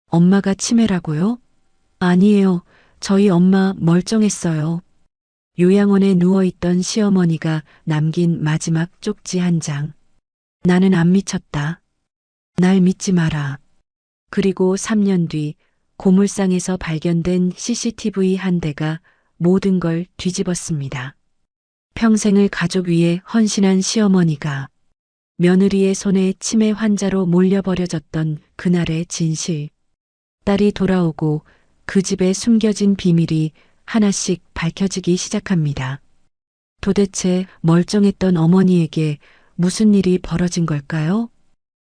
엄마가 치매라고요? 아니에요. 저희 엄마 멀쩡했어요. 요양원에 누워있던 시어머니가 남긴 마지막 쪽지 한 장. 나는 안 미쳤다. 날 믿지 마라. 그리고 3년 뒤 고물상에서 발견된 CCTV 한 대가 모든 걸 뒤집었습니다. 평생을 가족 위해 헌신한 시어머니가 며느리의 손에 치매 환자로 몰려버려졌던 그날의 진실. 딸이 돌아오고 그 집에 숨겨진 비밀이 하나씩 밝혀지기 시작합니다. 도대체 멀쩡했던 어머니에게 무슨 일이 벌어진 걸까요?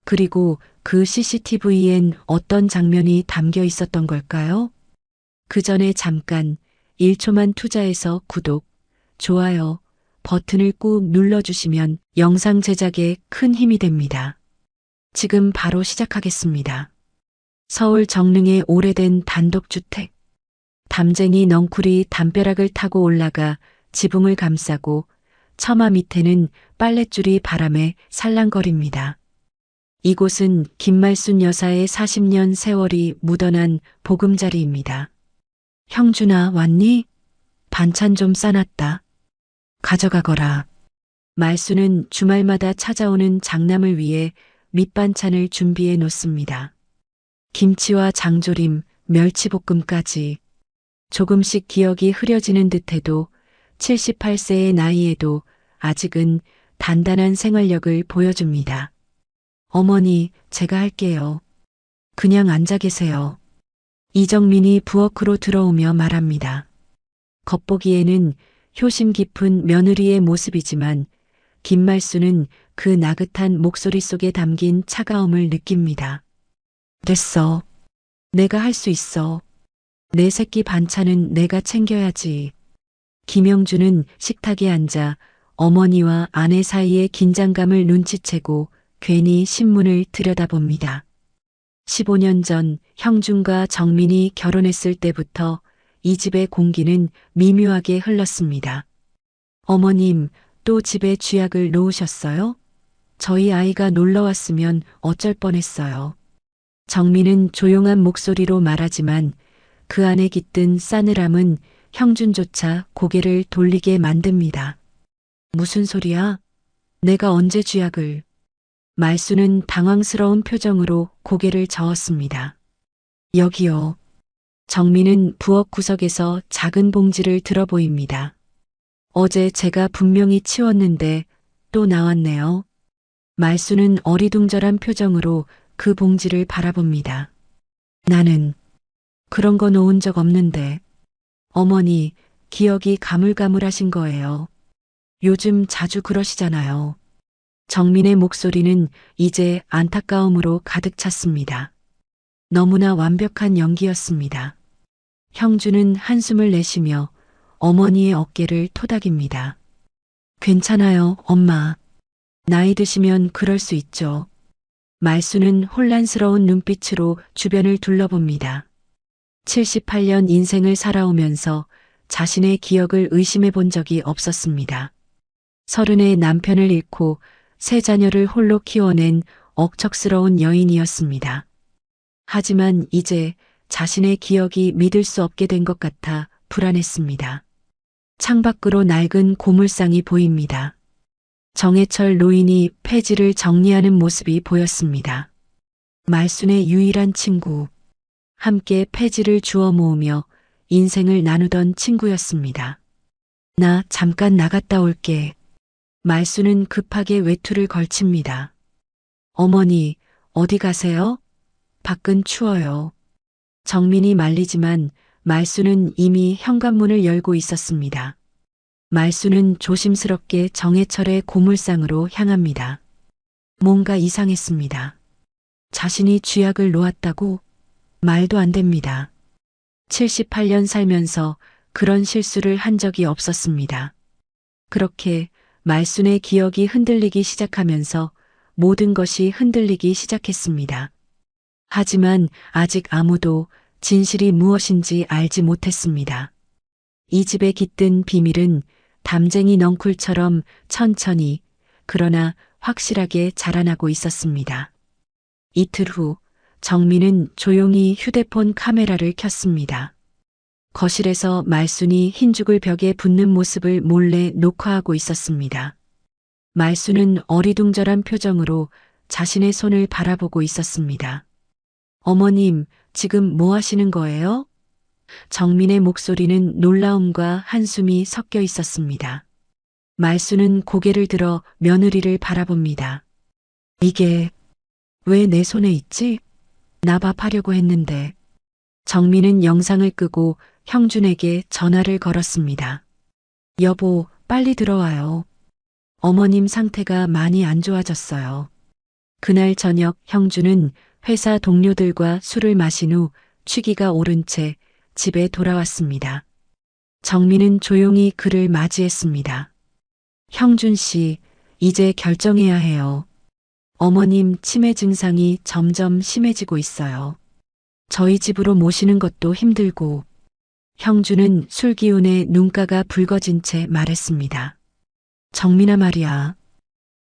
그리고 그 CCTV엔 어떤 장면이 담겨 있었던 걸까요? 그 전에 잠깐 1초만 투자해서 구독, 좋아요 버튼을 꾹 눌러주시면 영상 제작에 큰 힘이 됩니다. 지금 바로 시작하겠습니다. 서울 정릉의 오래된 단독주택. 담쟁이 넝쿨이 담벼락을 타고 올라가 지붕을 감싸고 처마 밑에는 빨랫줄이 바람에 살랑거립니다. 이곳은 김말순 여사의 40년 세월이 묻어난 보금자리입니다. 형준아, 왔니? 반찬 좀 싸놨다. 가져가거라. 말순은 주말마다 찾아오는 장남을 위해 밑반찬을 준비해 놓습니다. 김치와 장조림, 멸치볶음까지. 조금씩 기억이 흐려지는 듯해도 78세의 나이에도 아직은 단단한 생활력을 보여줍니다. 어머니, 제가 할게요. 그냥 앉아 계세요. 이정민이 부엌으로 들어오며 말합니다. 겉보기에는 효심 깊은 며느리의 모습이지만 김말수는 그 나긋한 목소리 속에 담긴 차가움을 느낍니다. 됐어. 내가 할 수 있어. 내 새끼 반찬은 내가 챙겨야지. 김영주는 식탁에 앉아 어머니와 아내 사이의 긴장감을 눈치채고 괜히 신문을 들여다봅니다. 15년 전 형준과 정민이 결혼했을 때부터 이 집의 공기는 미묘하게 흘렀습니다. 어머님, 또 집에 쥐약을 놓으셨어요? 저희 아이가 놀러 왔으면 어쩔 뻔했어요. 정민은 조용한 목소리로 말하지만 그 안에 깃든 싸늘함은 형준조차 고개를 돌리게 만듭니다. 무슨 소리야? 내가 언제 쥐약을? 말수는 당황스러운 표정으로 고개를 저었습니다. 여기요. 정민은 부엌 구석에서 작은 봉지를 들어 보입니다. 어제 제가 분명히 치웠는데 또 나왔네요. 말수는 어리둥절한 표정으로 그 봉지를 바라봅니다. 나는 그런 거 놓은 적 없는데. 어머니, 기억이 가물가물하신 거예요. 요즘 자주 그러시잖아요. 정민의 목소리는 이제 안타까움으로 가득 찼습니다. 너무나 완벽한 연기였습니다. 형주는 한숨을 내쉬며 어머니의 어깨를 토닥입니다. 괜찮아요, 엄마. 나이 드시면 그럴 수 있죠. 말수는 혼란스러운 눈빛으로 주변을 둘러봅니다. 78년 인생을 살아오면서 자신의 기억을 의심해 본 적이 없었습니다. 30의 남편을 잃고 세 자녀를 홀로 키워낸 억척스러운 여인이었습니다. 하지만 이제 자신의 기억이 믿을 수 없게 된 것 같아 불안했습니다. 창밖으로 낡은 고물상이 보입니다. 정해철 노인이 폐지를 정리하는 모습이 보였습니다. 말순의 유일한 친구. 함께 폐지를 주워 모으며 인생을 나누던 친구였습니다. 나 잠깐 나갔다 올게. 말수는 급하게 외투를 걸칩니다. 어머니, 어디 가세요? 밖은 추워요. 정민이 말리지만 말수는 이미 현관문을 열고 있었습니다. 말수는 조심스럽게 정해철의 고물상으로 향합니다. 뭔가 이상했습니다. 자신이 쥐약을 놓았다고? 말도 안 됩니다. 78년 살면서 그런 실수를 한 적이 없었습니다. 그렇게 말순의 기억이 흔들리기 시작하면서 모든 것이 흔들리기 시작했습니다. 하지만 아직 아무도 진실이 무엇인지 알지 못했습니다. 이 집에 깃든 비밀은 담쟁이 넝쿨처럼 천천히 그러나 확실하게 자라나고 있었습니다. 이틀 후 정민은 조용히 휴대폰 카메라를 켰습니다. 거실에서 말순이 흰죽을 벽에 붙는 모습을 몰래 녹화하고 있었습니다. 말순은 어리둥절한 표정으로 자신의 손을 바라보고 있었습니다. 어머님, 지금 뭐 하시는 거예요? 정민의 목소리는 놀라움과 한숨이 섞여 있었습니다. 말순은 고개를 들어 며느리를 바라봅니다. 이게 왜 내 손에 있지? 나 밥하려고 했는데. 정민은 영상을 끄고 형준에게 전화를 걸었습니다. 여보, 빨리 들어와요. 어머님 상태가 많이 안 좋아졌어요. 그날 저녁 형준은 회사 동료들과 술을 마신 후 취기가 오른 채 집에 돌아왔습니다. 정민은 조용히 그를 맞이했습니다. 형준 씨, 이제 결정해야 해요. 어머님 치매 증상이 점점 심해지고 있어요. 저희 집으로 모시는 것도 힘들고. 형준은 술 기운에 눈가가 붉어진 채 말했습니다. 정민아 말이야.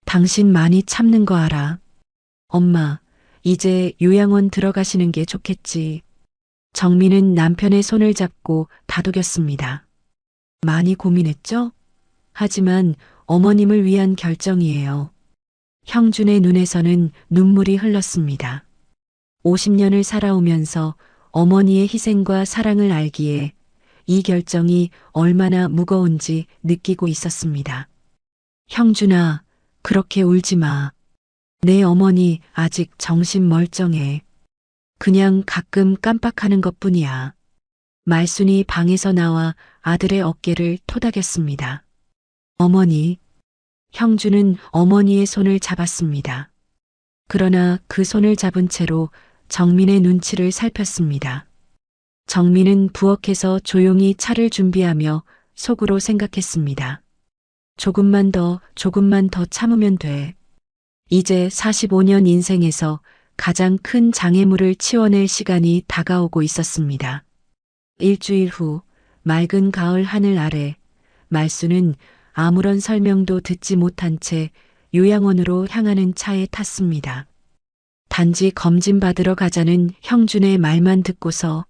당신 많이 참는 거 알아. 엄마, 이제 요양원 들어가시는 게 좋겠지. 정민은 남편의 손을 잡고 다독였습니다. 많이 고민했죠? 하지만 어머님을 위한 결정이에요. 형준의 눈에서는 눈물이 흘렀습니다. 50년을 살아오면서 어머니의 희생과 사랑을 알기에 이 결정이 얼마나 무거운지 느끼고 있었습니다. 형준아, 그렇게 울지 마. 내 어머니 아직 정신 멀쩡해. 그냥 가끔 깜빡하는 것뿐이야. 말순이 방에서 나와 아들의 어깨를 토닥였습니다. 어머니. 형준은 어머니의 손을 잡았습니다. 그러나 그 손을 잡은 채로 정민의 눈치를 살폈습니다. 정민은 부엌에서 조용히 차를 준비하며 속으로 생각했습니다. 조금만 더 참으면 돼. 이제 45년 인생에서 가장 큰 장애물을 치워낼 시간이 다가오고 있었습니다. 일주일 후 맑은 가을 하늘 아래 말순은 아무런 설명도 듣지 못한 채 요양원으로 향하는 차에 탔습니다. 단지 검진 받으러 가자는 형준의 말만 듣고서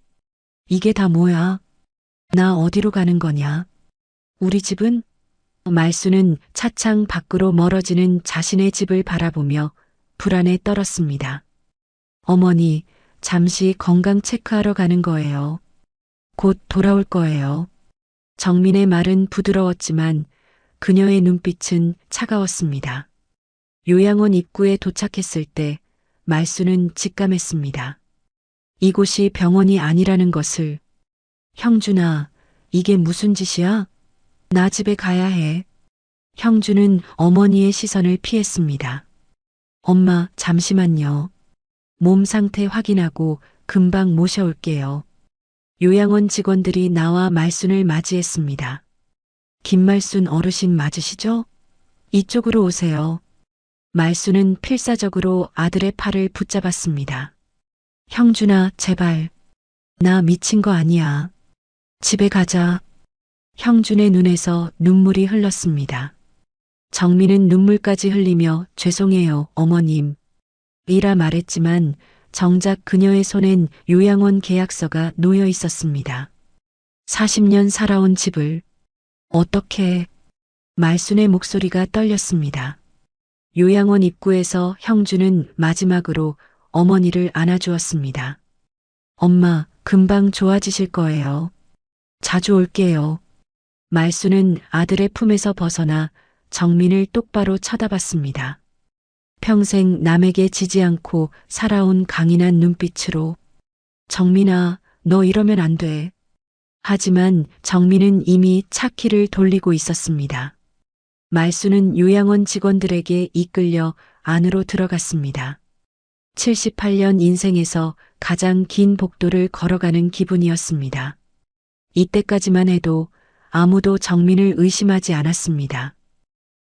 이게 다 뭐야? 나 어디로 가는 거냐? 우리 집은? 말순은 차창 밖으로 멀어지는 자신의 집을 바라보며 불안에 떨었습니다. 어머니, 잠시 건강 체크하러 가는 거예요. 곧 돌아올 거예요. 정민의 말은 부드러웠지만 그녀의 눈빛은 차가웠습니다. 요양원 입구에 도착했을 때 말순은 직감했습니다. 이곳이 병원이 아니라는 것을. 형준아, 이게 무슨 짓이야? 나 집에 가야 해. 형준은 어머니의 시선을 피했습니다. 엄마, 잠시만요. 몸 상태 확인하고 금방 모셔올게요. 요양원 직원들이 나와 말순을 맞이했습니다. 김말순 어르신 맞으시죠? 이쪽으로 오세요. 말순은 필사적으로 아들의 팔을 붙잡았습니다. 형준아, 제발. 나 미친 거 아니야. 집에 가자. 형준의 눈에서 눈물이 흘렀습니다. 정민은 눈물까지 흘리며 죄송해요, 어머님. 이라 말했지만 정작 그녀의 손엔 요양원 계약서가 놓여 있었습니다. 40년 살아온 집을 어떻게. 말순의 목소리가 떨렸습니다. 요양원 입구에서 형준은 마지막으로 어머니를 안아주었습니다. 엄마, 금방 좋아지실 거예요. 자주 올게요. 말순은 아들의 품에서 벗어나 정민을 똑바로 쳐다봤습니다. 평생 남에게 지지 않고 살아온 강인한 눈빛으로. 정민아, 너 이러면 안 돼. 하지만 정민은 이미 차 키를 돌리고 있었습니다. 말순은 요양원 직원들에게 이끌려 안으로 들어갔습니다. 78년 인생에서 가장 긴 복도를 걸어가는 기분이었습니다. 이때까지만 해도 아무도 정민을 의심하지 않았습니다.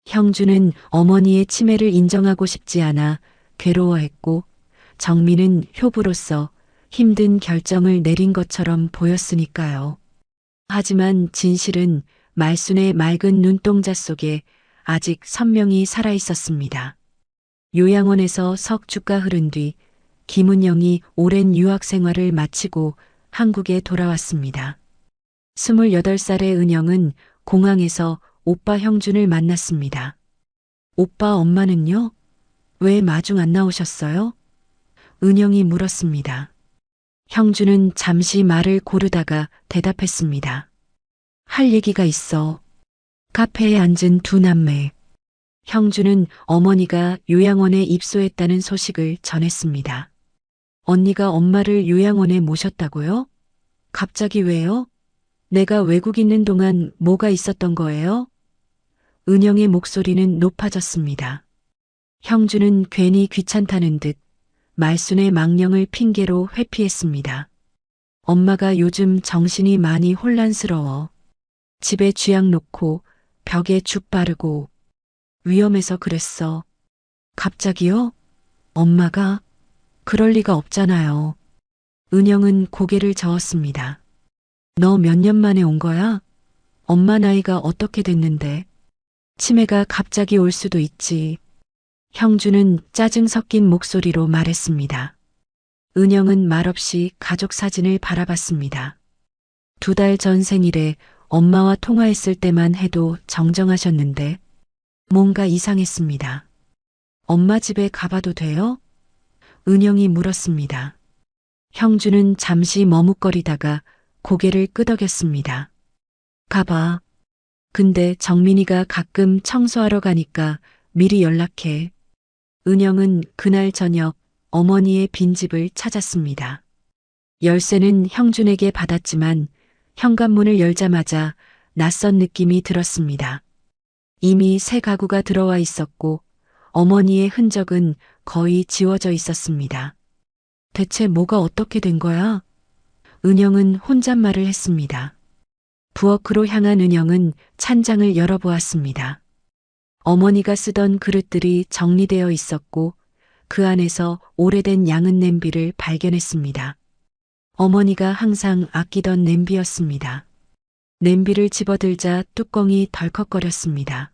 형준은 어머니의 치매를 인정하고 싶지 않아 괴로워했고 정민은 효부로서 힘든 결정을 내린 것처럼 보였으니까요. 하지만 진실은 말순의 맑은 눈동자 속에 아직 선명히 살아 있었습니다. 요양원에서 석 주가 흐른 뒤 김은영이 오랜 유학 생활을 마치고 한국에 돌아왔습니다. 28살의 은영은 공항에서 오빠 형준을 만났습니다. 오빠 엄마는요? 왜 마중 안 나오셨어요? 은영이 물었습니다. 형준은 잠시 말을 고르다가 대답했습니다. 할 얘기가 있어. 카페에 앉은 두 남매. 형준은 어머니가 요양원에 입소했다는 소식을 전했습니다. 언니가 엄마를 요양원에 모셨다고요? 갑자기 왜요? 내가 외국 있는 동안 뭐가 있었던 거예요? 은영의 목소리는 높아졌습니다. 형준은 괜히 귀찮다는 듯 말순의 망령을 핑계로 회피했습니다. 엄마가 요즘 정신이 많이 혼란스러워. 집에 쥐약 놓고 벽에 죽 바르고 위험해서 그랬어. 갑자기요? 엄마가? 그럴 리가 없잖아요. 은영은 고개를 저었습니다. 너 몇 년 만에 온 거야? 엄마 나이가 어떻게 됐는데? 치매가 갑자기 올 수도 있지. 형준은 짜증 섞인 목소리로 말했습니다. 은영은 말없이 가족 사진을 바라봤습니다. 2달 전 생일에 엄마와 통화했을 때만 해도 정정하셨는데 뭔가 이상했습니다. 엄마 집에 가봐도 돼요? 은영이 물었습니다. 형준은 잠시 머뭇거리다가 고개를 끄덕였습니다. 가봐. 근데 정민이가 가끔 청소하러 가니까 미리 연락해. 은영은 그날 저녁 어머니의 빈집을 찾았습니다. 열쇠는 형준에게 받았지만 현관문을 열자마자 낯선 느낌이 들었습니다. 이미 새 가구가 들어와 있었고 어머니의 흔적은 거의 지워져 있었습니다. 대체 뭐가 어떻게 된 거야? 은영은 혼잣말을 했습니다. 부엌으로 향한 은영은 찬장을 열어보았습니다. 어머니가 쓰던 그릇들이 정리되어 있었고 그 안에서 오래된 양은 냄비를 발견했습니다. 어머니가 항상 아끼던 냄비였습니다. 냄비를 집어들자 뚜껑이 덜컥거렸습니다.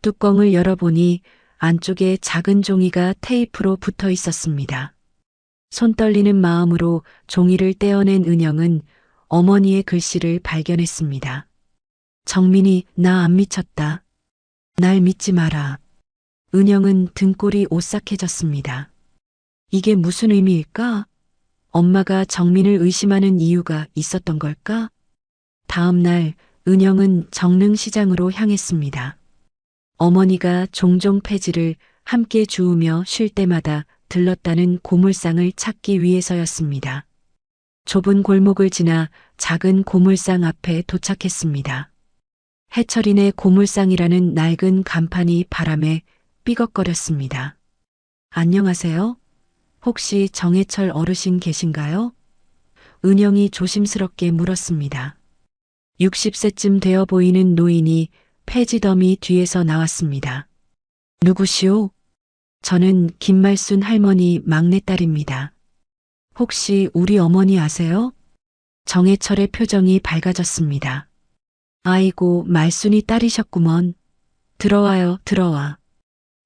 뚜껑을 열어보니 안쪽에 작은 종이가 테이프로 붙어 있었습니다. 손 떨리는 마음으로 종이를 떼어낸 은영은 어머니의 글씨를 발견했습니다. 정민이 나 안 미쳤다. 날 믿지 마라. 은영은 등골이 오싹해졌습니다. 이게 무슨 의미일까? 엄마가 정민을 의심하는 이유가 있었던 걸까? 다음 날 은영은 정릉시장으로 향했습니다. 어머니가 종종 폐지를 함께 주우며 쉴 때마다 들렀다는 고물상을 찾기 위해서였습니다. 좁은 골목을 지나 작은 고물상 앞에 도착했습니다. 해철인의 고물상이라는 낡은 간판이 바람에 삐걱거렸습니다. 안녕하세요. 혹시 정해철 어르신 계신가요? 은영이 조심스럽게 물었습니다. 60세쯤 되어 보이는 노인이 폐지 더미 뒤에서 나왔습니다. 누구시오? 저는 김말순 할머니 막내딸입니다. 혹시 우리 어머니 아세요? 정해철의 표정이 밝아졌습니다. 아이고, 말순이 딸이셨구먼. 들어와요, 들어와.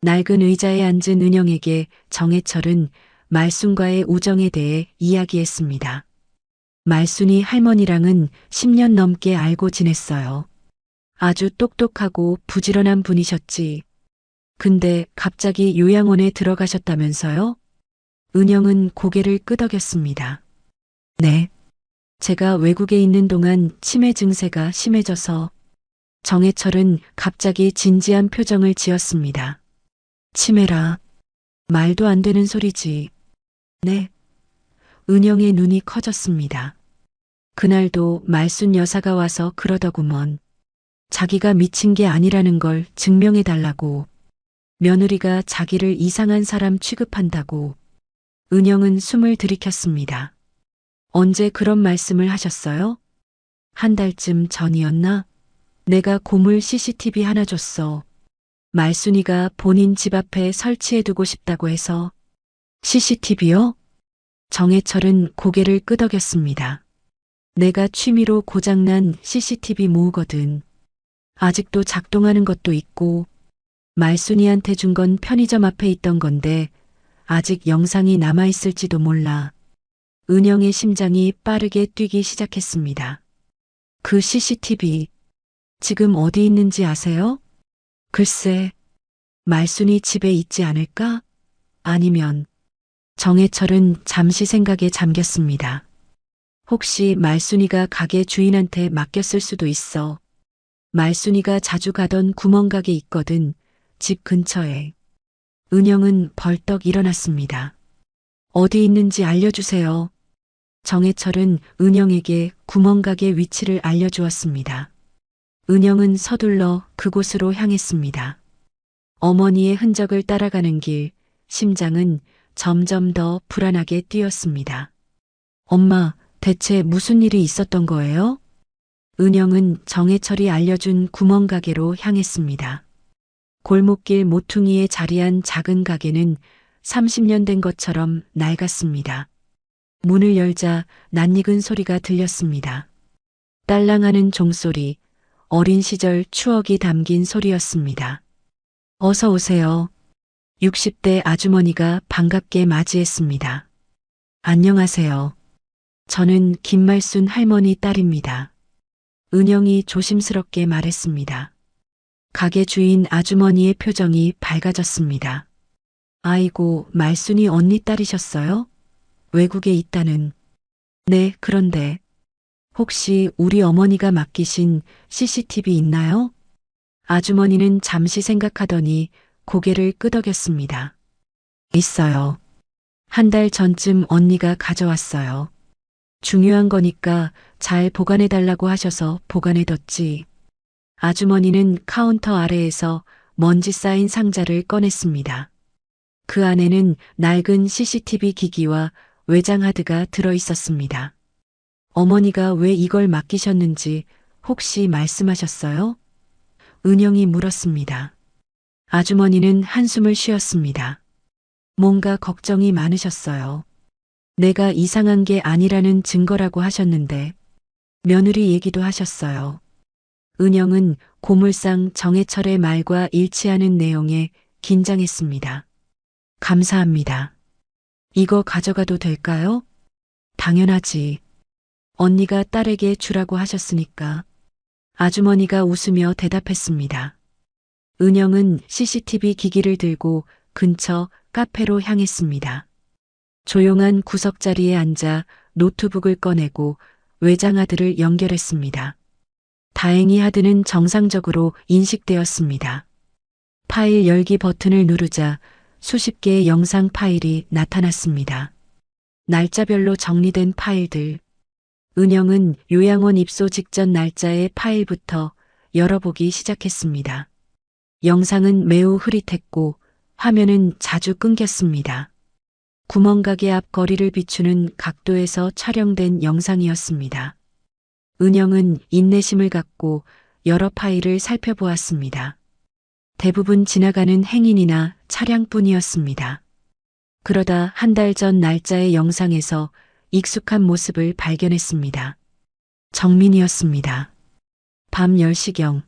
낡은 의자에 앉은 은영에게 정해철은 말순과의 우정에 대해 이야기했습니다. 말순이 할머니랑은 10년 넘게 알고 지냈어요. 아주 똑똑하고 부지런한 분이셨지. 근데 갑자기 요양원에 들어가셨다면서요? 은영은 고개를 끄덕였습니다. 네. 제가 외국에 있는 동안 치매 증세가 심해져서. 정해철은 갑자기 진지한 표정을 지었습니다. 치매라. 말도 안 되는 소리지. 네. 은영의 눈이 커졌습니다. 그날도 말순 여사가 와서 그러더구먼. 자기가 미친 게 아니라는 걸 증명해 달라고. 며느리가 자기를 이상한 사람 취급한다고. 은영은 숨을 들이켰습니다. 언제 그런 말씀을 하셨어요? 한 달쯤 전이었나? 내가 고물 CCTV 하나 줬어. 말순이가 본인 집 앞에 설치해두고 싶다고 해서. CCTV요? 정해철은 고개를 끄덕였습니다. 내가 취미로 고장난 CCTV 모으거든. 아직도 작동하는 것도 있고. 말순이한테 준 건 편의점 앞에 있던 건데 아직 영상이 남아있을지도 몰라. 은영의 심장이 빠르게 뛰기 시작했습니다. 그 CCTV, 지금 어디 있는지 아세요? 글쎄, 말순이 집에 있지 않을까? 아니면 정해철은 잠시 생각에 잠겼습니다. 혹시 말순이가 가게 주인한테 맡겼을 수도 있어. 말순이가 자주 가던 구멍가게 있거든. 집 근처에. 은영은 벌떡 일어났습니다. 어디 있는지 알려주세요. 정해철은 은영에게 구멍가게 위치를 알려주었습니다. 은영은 서둘러 그곳으로 향했습니다. 어머니의 흔적을 따라가는 길, 심장은 점점 더 불안하게 뛰었습니다. 엄마, 대체 무슨 일이 있었던 거예요? 은영은 정해철이 알려준 구멍가게로 향했습니다. 골목길 모퉁이에 자리한 작은 가게는 30년 된 것처럼 낡았습니다. 문을 열자 낯익은 소리가 들렸습니다. 딸랑하는 종소리, 어린 시절 추억이 담긴 소리였습니다. 어서 오세요. 60대 아주머니가 반갑게 맞이했습니다. 안녕하세요. 저는 김말순 할머니 딸입니다. 은영이 조심스럽게 말했습니다. 가게 주인 아주머니의 표정이 밝아졌습니다. 아이고, 말순이 언니 딸이셨어요? 외국에 있다는. 네, 그런데 혹시 우리 어머니가 맡기신 CCTV 있나요? 아주머니는 잠시 생각하더니 고개를 끄덕였습니다. 있어요. 한 달 전쯤 언니가 가져왔어요. 중요한 거니까 잘 보관해달라고 하셔서 보관해뒀지. 아주머니는 카운터 아래에서 먼지 쌓인 상자를 꺼냈습니다. 그 안에는 낡은 CCTV 기기와 외장 하드가 들어 있었습니다. 어머니가 왜 이걸 맡기셨는지 혹시 말씀하셨어요? 은영이 물었습니다. 아주머니는 한숨을 쉬었습니다. 뭔가 걱정이 많으셨어요. 내가 이상한 게 아니라는 증거라고 하셨는데 며느리 얘기도 하셨어요. 은영은 고물상 정해철의 말과 일치하는 내용에 긴장했습니다. 감사합니다. 이거 가져가도 될까요? 당연하지. 언니가 딸에게 주라고 하셨으니까. 아주머니가 웃으며 대답했습니다. 은영은 CCTV 기기를 들고 근처 카페로 향했습니다. 조용한 구석자리에 앉아 노트북을 꺼내고 외장 하드를 연결했습니다. 다행히 하드는 정상적으로 인식되었습니다. 파일 열기 버튼을 누르자 수십 개의 영상 파일이 나타났습니다. 날짜별로 정리된 파일들. 은영은 요양원 입소 직전 날짜의 파일부터 열어보기 시작했습니다. 영상은 매우 흐릿했고 화면은 자주 끊겼습니다. 구멍가게 앞 거리를 비추는 각도에서 촬영된 영상이었습니다. 은영은 인내심을 갖고 여러 파일을 살펴보았습니다. 대부분 지나가는 행인이나 차량뿐이었습니다. 그러다 한 달 전 날짜의 영상에서 익숙한 모습을 발견했습니다. 정민이었습니다. 밤 10시경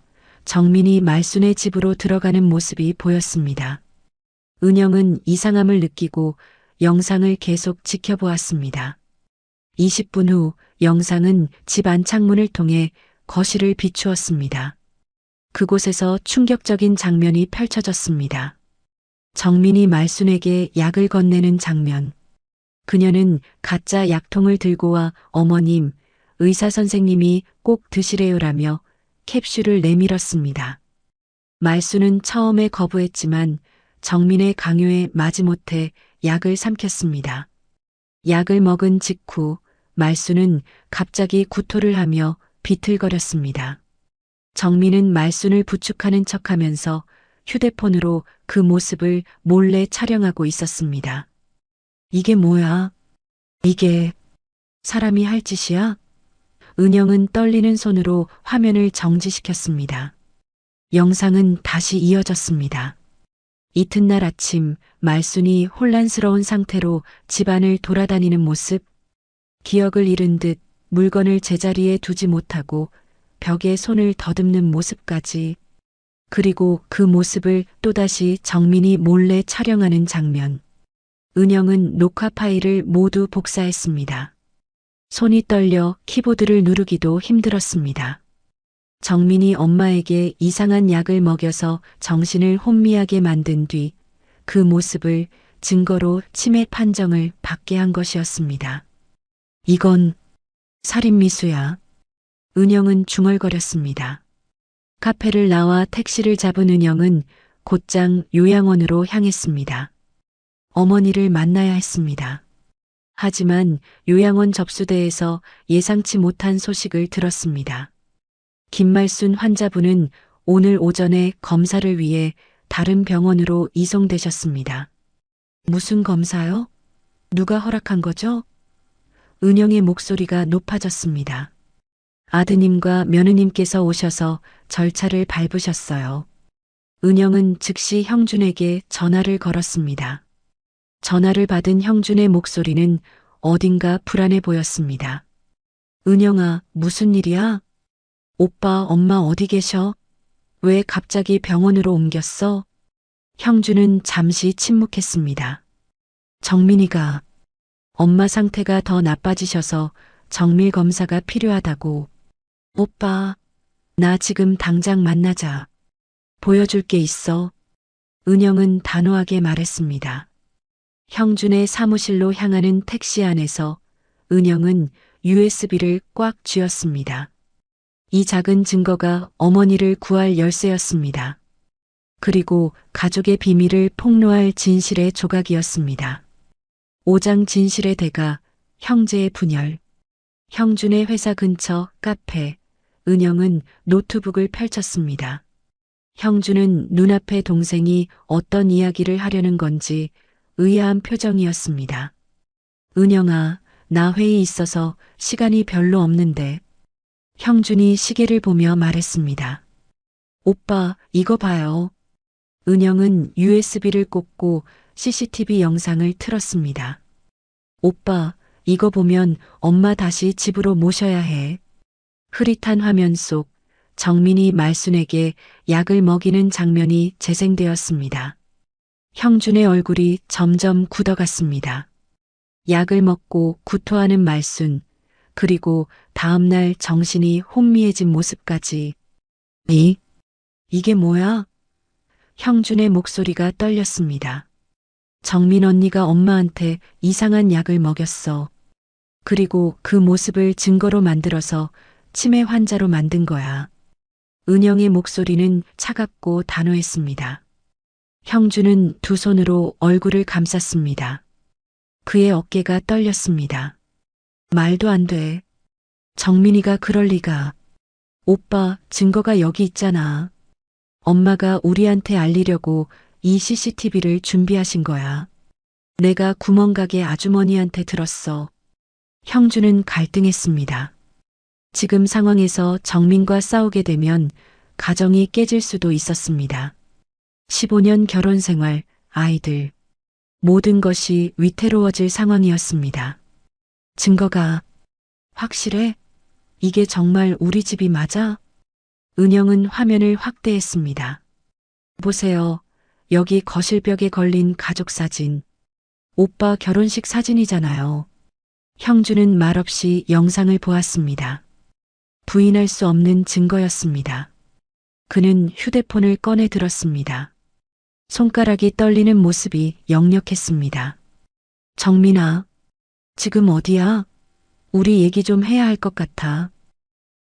정민이 말순의 집으로 들어가는 모습이 보였습니다. 은영은 이상함을 느끼고 영상을 계속 지켜보았습니다. 20분 후 영상은 집 안창문을 통해 거실을 비추었습니다. 그곳에서 충격적인 장면이 펼쳐졌습니다. 정민이 말순에게 약을 건네는 장면. 그녀는 가짜 약통을 들고 와 어머님, 의사 선생님이 꼭 드시래요라며 캡슐을 내밀었습니다. 말순은 처음에 거부했지만 정민의 강요에 마지못해 약을 삼켰습니다. 약을 먹은 직후 말순은 갑자기 구토를 하며 비틀거렸습니다. 정민은 말순을 부축하는 척하면서 휴대폰으로 그 모습을 몰래 촬영하고 있었습니다. 이게 뭐야? 이게 사람이 할 짓이야? 은영은 떨리는 손으로 화면을 정지시켰습니다. 영상은 다시 이어졌습니다. 이튿날 아침 말순이 혼란스러운 상태로 집안을 돌아다니는 모습, 기억을 잃은 듯 물건을 제자리에 두지 못하고 벽에 손을 더듬는 모습까지, 그리고 그 모습을 또다시 정민이 몰래 촬영하는 장면. 은영은 녹화 파일을 모두 복사했습니다. 손이 떨려 키보드를 누르기도 힘들었습니다. 정민이 엄마에게 이상한 약을 먹여서 정신을 혼미하게 만든 뒤 그 모습을 증거로 치매 판정을 받게 한 것이었습니다. 이건 살인미수야. 은영은 중얼거렸습니다. 카페를 나와 택시를 잡은 은영은 곧장 요양원으로 향했습니다. 어머니를 만나야 했습니다. 하지만 요양원 접수대에서 예상치 못한 소식을 들었습니다. 김말순 환자분은 오늘 오전에 검사를 위해 다른 병원으로 이송되셨습니다. 무슨 검사요? 누가 허락한 거죠? 은영의 목소리가 높아졌습니다. 아드님과 며느님께서 오셔서 절차를 밟으셨어요. 은영은 즉시 형준에게 전화를 걸었습니다. 전화를 받은 형준의 목소리는 어딘가 불안해 보였습니다. 은영아, 무슨 일이야? 오빠, 엄마 어디 계셔? 왜 갑자기 병원으로 옮겼어? 형준은 잠시 침묵했습니다. 정민이가 엄마 상태가 더 나빠지셔서 정밀 검사가 필요하다고. 오빠, 나 지금 당장 만나자. 보여줄 게 있어. 은영은 단호하게 말했습니다. 형준의 사무실로 향하는 택시 안에서 은영은 USB를 꽉 쥐었습니다. 이 작은 증거가 어머니를 구할 열쇠였습니다. 그리고 가족의 비밀을 폭로할 진실의 조각이었습니다. 5장 진실의 대가, 형제의 분열. 형준의 회사 근처 카페, 은영은 노트북을 펼쳤습니다. 형준은 눈앞에 동생이 어떤 이야기를 하려는 건지 의아한 표정이었습니다. 은영아, 나 회의 있어서 시간이 별로 없는데. 형준이 시계를 보며 말했습니다. 오빠, 이거 봐요. 은영은 USB를 꽂고 CCTV 영상을 틀었습니다. 오빠, 이거 보면 엄마 다시 집으로 모셔야 해. 흐릿한 화면 속 정민이 말순에게 약을 먹이는 장면이 재생되었습니다. 형준의 얼굴이 점점 굳어갔습니다. 약을 먹고 구토하는 말순, 그리고 다음날 정신이 혼미해진 모습까지. 이게 뭐야? 형준의 목소리가 떨렸습니다. 정민 언니가 엄마한테 이상한 약을 먹였어. 그리고 그 모습을 증거로 만들어서 치매 환자로 만든 거야. 은영의 목소리는 차갑고 단호했습니다. 형준은 두 손으로 얼굴을 감쌌습니다. 그의 어깨가 떨렸습니다. 말도 안 돼. 정민이가 그럴 리가. 오빠, 증거가 여기 있잖아. 엄마가 우리한테 알리려고 이 CCTV를 준비하신 거야. 내가 구멍가게 아주머니한테 들었어. 형준은 갈등했습니다. 지금 상황에서 정민과 싸우게 되면 가정이 깨질 수도 있었습니다. 15년 결혼 생활, 아이들. 모든 것이 위태로워질 상황이었습니다. 증거가 확실해? 이게 정말 우리 집이 맞아? 은영은 화면을 확대했습니다. 보세요. 여기 거실벽에 걸린 가족 사진. 오빠 결혼식 사진이잖아요. 형준은 말없이 영상을 보았습니다. 부인할 수 없는 증거였습니다. 그는 휴대폰을 꺼내 들었습니다. 손가락이 떨리는 모습이 역력했습니다. 정민아, 지금 어디야? 우리 얘기 좀 해야 할 것 같아.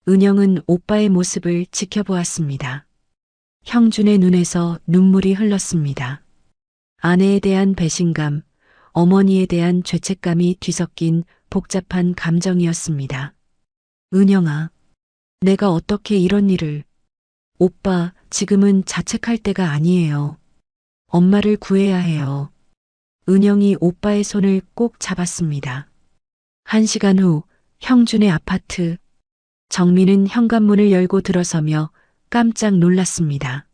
은영은 오빠의 모습을 지켜보았습니다. 형준의 눈에서 눈물이 흘렀습니다. 아내에 대한 배신감, 어머니에 대한 죄책감이 뒤섞인 복잡한 감정이었습니다. 은영아, 내가 어떻게 이런 일을. 오빠, 지금은 자책할 때가 아니에요. 엄마를 구해야 해요. 은영이 오빠의 손을 꼭 잡았습니다. 1시간 후 형준의 아파트. 정민은 현관문을 열고 들어서며 깜짝 놀랐습니다.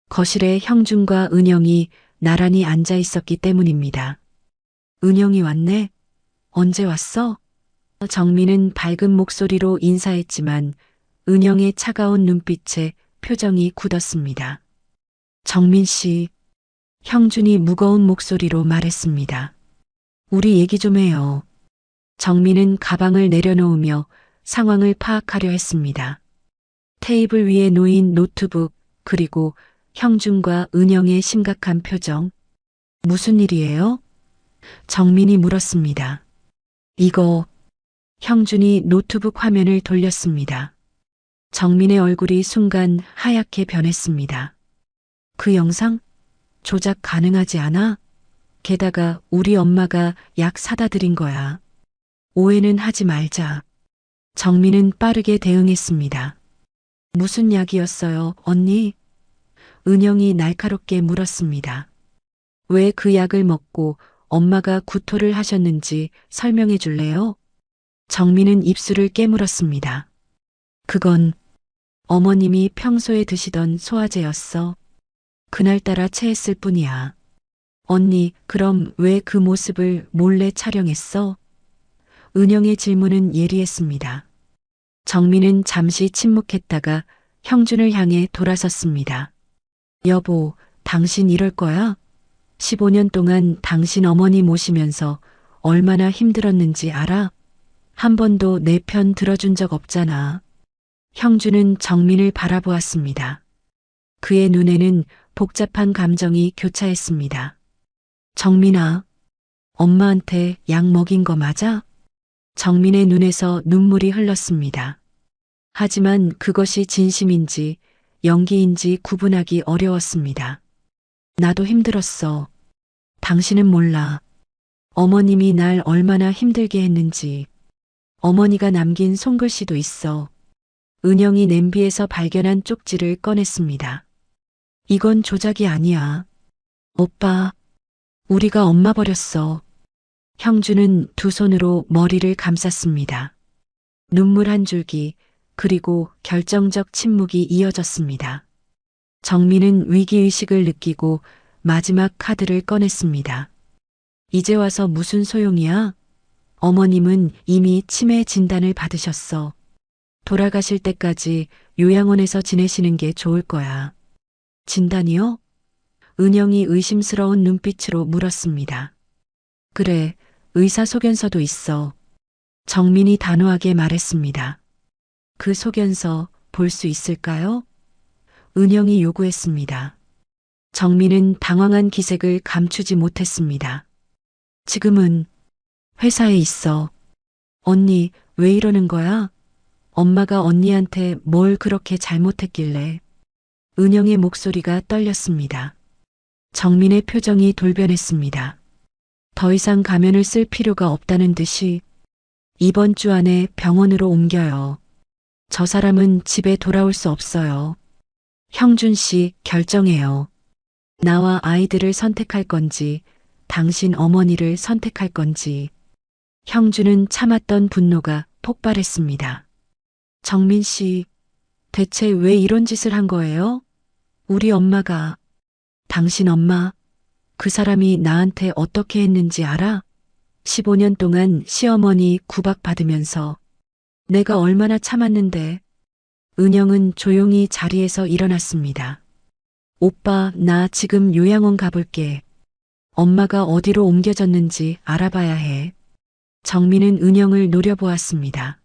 거실에 형준과 은영이 나란히 앉아 있었기 때문입니다. 은영이 왔네? 언제 왔어? 정민은 밝은 목소리로 인사했지만 은영의 차가운 눈빛에 표정이 굳었습니다. 정민 씨, 형준이 무거운 목소리로 말했습니다. 우리 얘기 좀 해요. 정민은 가방을 내려놓으며 상황을 파악하려 했습니다. 테이블 위에 놓인 노트북, 그리고 형준과 은영의 심각한 표정. 무슨 일이에요? 정민이 물었습니다. 이거, 형준이 노트북 화면을 돌렸습니다. 정민의 얼굴이 순간 하얗게 변했습니다. 그 영상? 조작 가능하지 않아? 게다가 우리 엄마가 약 사다 드린 거야. 오해는 하지 말자. 정민은 빠르게 대응했습니다. 무슨 약이었어요, 언니? 은영이 날카롭게 물었습니다. 왜 그 약을 먹고 엄마가 구토를 하셨는지 설명해 줄래요? 정민은 입술을 깨물었습니다. 그건 어머님이 평소에 드시던 소화제였어. 그날따라 체했을 뿐이야. 언니, 그럼 왜 그 모습을 몰래 촬영했어? 은영의 질문은 예리했습니다. 정민은 잠시 침묵했다가 형준을 향해 돌아섰습니다. 여보, 당신 이럴 거야? 15년 동안 당신 어머니 모시면서 얼마나 힘들었는지 알아? 한 번도 내 편 들어준 적 없잖아. 형준은 정민을 바라보았습니다. 그의 눈에는 복잡한 감정이 교차했습니다. 정민아, 엄마한테 약 먹인 거 맞아? 정민의 눈에서 눈물이 흘렀습니다. 하지만 그것이 진심인지 연기인지 구분하기 어려웠습니다. 나도 힘들었어. 당신은 몰라. 어머님이 날 얼마나 힘들게 했는지. 어머니가 남긴 손글씨도 있어. 은영이 냄비에서 발견한 쪽지를 꺼냈습니다. 이건 조작이 아니야. 오빠, 우리가 엄마 버렸어. 형준은 두 손으로 머리를 감쌌습니다. 눈물 한 줄기, 그리고 결정적 침묵이 이어졌습니다. 정민은 위기의식을 느끼고 마지막 카드를 꺼냈습니다. 이제 와서 무슨 소용이야? 어머님은 이미 치매 진단을 받으셨어. 돌아가실 때까지 요양원에서 지내시는 게 좋을 거야. 진단이요? 은영이 의심스러운 눈빛으로 물었습니다. 그래, 의사소견서도 있어. 정민이 단호하게 말했습니다. 그 소견서 볼 수 있을까요? 은영이 요구했습니다. 정민은 당황한 기색을 감추지 못했습니다. 지금은 회사에 있어. 언니, 왜 이러는 거야? 엄마가 언니한테 뭘 그렇게 잘못했길래. 은영의 목소리가 떨렸습니다. 정민의 표정이 돌변했습니다. 더 이상 가면을 쓸 필요가 없다는 듯이 이번 주 안에 병원으로 옮겨요. 저 사람은 집에 돌아올 수 없어요. 형준 씨, 결정해요. 나와 아이들을 선택할 건지, 당신 어머니를 선택할 건지. 형준은 참았던 분노가 폭발했습니다. 정민 씨, 대체 왜 이런 짓을 한 거예요? 우리 엄마가, 당신 엄마, 그 사람이 나한테 어떻게 했는지 알아? 15년 동안 시어머니 구박받으면서 내가 얼마나 참았는데. 은영은 조용히 자리에서 일어났습니다. 오빠, 나 지금 요양원 가볼게. 엄마가 어디로 옮겨졌는지 알아봐야 해. 정민은 은영을 노려보았습니다.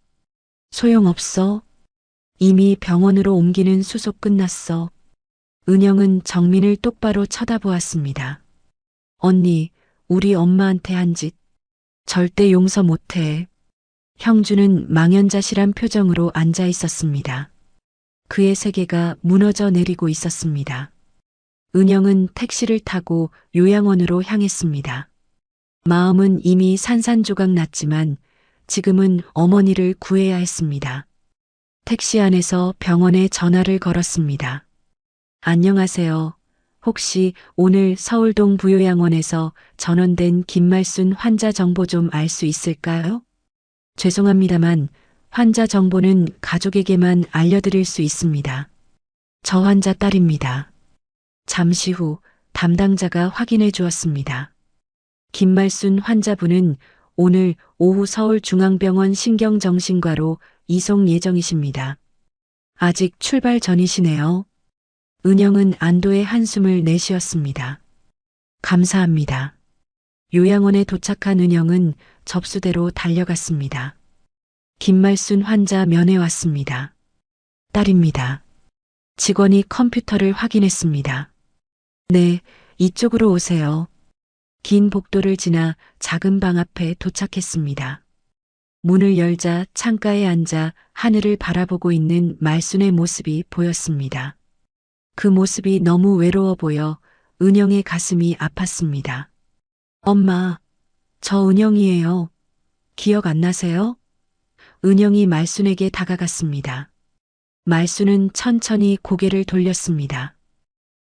소용없어. 이미 병원으로 옮기는 수속 끝났어. 은영은 정민을 똑바로 쳐다보았습니다. 언니, 우리 엄마한테 한 짓 절대 용서 못해. 형준은 망연자실한 표정으로 앉아 있었습니다. 그의 세계가 무너져 내리고 있었습니다. 은영은 택시를 타고 요양원으로 향했습니다. 마음은 이미 산산조각 났지만 지금은 어머니를 구해야 했습니다. 택시 안에서 병원에 전화를 걸었습니다. 안녕하세요. 혹시 오늘 서울동 부요양원에서 전원된 김말순 환자 정보 좀 알 수 있을까요? 죄송합니다만 환자 정보는 가족에게만 알려드릴 수 있습니다. 저 환자 딸입니다. 잠시 후 담당자가 확인해 주었습니다. 김말순 환자분은 오늘 오후 서울중앙병원 신경정신과로 이송 예정이십니다. 아직 출발 전이시네요. 은영은 안도의 한숨을 내쉬었습니다. 감사합니다. 요양원에 도착한 은영은 접수대로 달려갔습니다. 김말순 환자 면회 왔습니다. 딸입니다. 직원이 컴퓨터를 확인했습니다. 네, 이쪽으로 오세요. 긴 복도를 지나 작은 방 앞에 도착했습니다. 문을 열자 창가에 앉아 하늘을 바라보고 있는 말순의 모습이 보였습니다. 그 모습이 너무 외로워 보여 은영의 가슴이 아팠습니다. 엄마, 저 은영이에요. 기억 안 나세요? 은영이 말순에게 다가갔습니다. 말순은 천천히 고개를 돌렸습니다.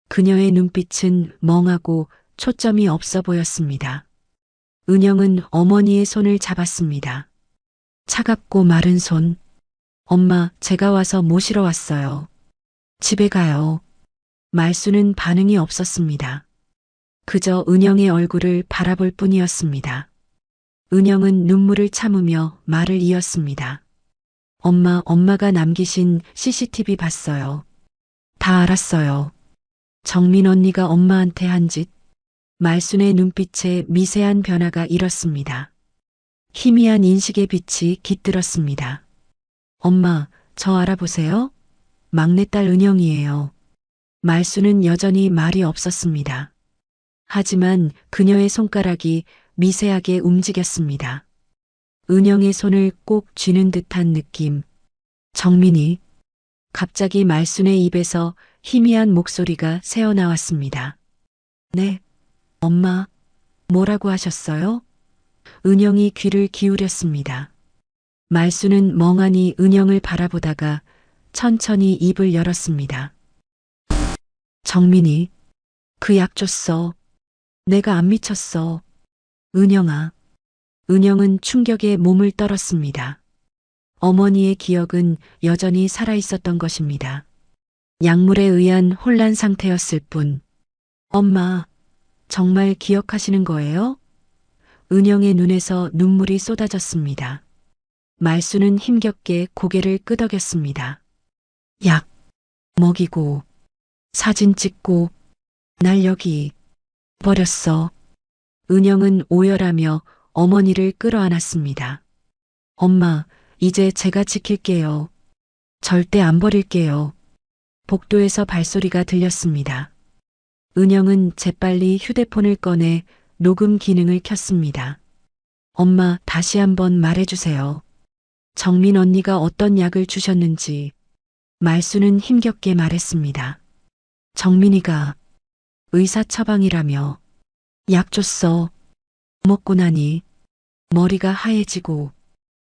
그녀의 눈빛은 멍하고 초점이 없어 보였습니다. 은영은 어머니의 손을 잡았습니다. 차갑고 마른 손. 엄마, 제가 와서 모시러 왔어요. 집에 가요. 말순은 반응이 없었습니다. 그저 은영의 얼굴을 바라볼 뿐이었습니다. 은영은 눈물을 참으며 말을 이었습니다. 엄마가 남기신 CCTV 봤어요. 다 알았어요. 정민 언니가 엄마한테 한 짓. 말순의 눈빛에 미세한 변화가 일었습니다. 희미한 인식의 빛이 깃들었습니다. 엄마, 저 알아보세요? 막내딸 은영이에요. 말순은 여전히 말이 없었습니다. 하지만 그녀의 손가락이 미세하게 움직였습니다. 은영의 손을 꼭 쥐는 듯한 느낌. 정민이. 갑자기 말순의 입에서 희미한 목소리가 새어나왔습니다. 네, 엄마, 뭐라고 하셨어요? 은영이 귀를 기울였습니다. 말순은 멍하니 은영을 바라보다가 천천히 입을 열었습니다. 정민이, 그 약 줬어. 내가 안 미쳤어. 은영아. 은영은 충격에 몸을 떨었습니다. 어머니의 기억은 여전히 살아있었던 것입니다. 약물에 의한 혼란 상태였을 뿐. 엄마, 정말 기억하시는 거예요? 은영의 눈에서 눈물이 쏟아졌습니다. 말순은 힘겹게 고개를 끄덕였습니다. 약 먹이고 사진 찍고 날 여기 버렸어. 은영은 오열하며 어머니를 끌어안았습니다. 엄마, 이제 제가 지킬게요. 절대 안 버릴게요. 복도에서 발소리가 들렸습니다. 은영은 재빨리 휴대폰을 꺼내 녹음 기능을 켰습니다. 엄마, 다시 한번 말해주세요. 정민 언니가 어떤 약을 주셨는지. 말순은 힘겹게 말했습니다. 정민이가 의사 처방이라며. 약 줬어. 먹고 나니 머리가 하얘지고